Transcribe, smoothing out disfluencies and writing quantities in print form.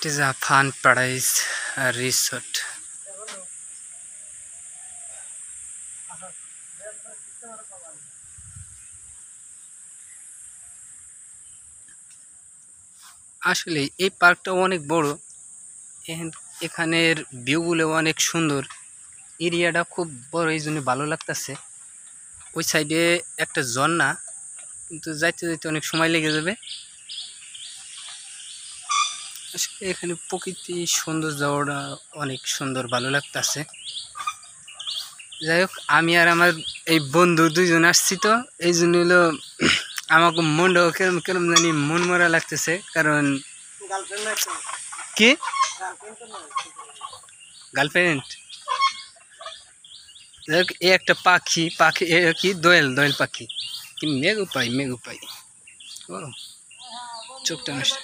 It is a fun paradise resort. আসলে এই পার্কটা অনেক বড়। এখানের ভিউগুলো অনেক সুন্দর। এরিয়াটা খুব বড়, এই জন্য ভালো লাগতেছে। ওই সাইডে একটা ঝর্ণা, কিন্তু যাইতে যাইতে অনেক সময় লেগে যাবে। আসলে এখানে প্রকৃতি সৌন্দর্যটা অনেক সুন্দর, ভালো লাগতেছে। যাই হোক, আমি আর আমার এই বন্ধু দুইজন আসছি, তো এই জন্য হলো আমাকে মনটাও কেরম কেরম জানি মন মরা লাগতেছে। কারণ কি গার্লফ্রেন্ড, যাই হোক, এ একটা পাখি পাখি এ কি দোয়েল দোয়েল পাখি, কি মেঘু পাই মেঘু পাই। ও চোখটা নষ্ট।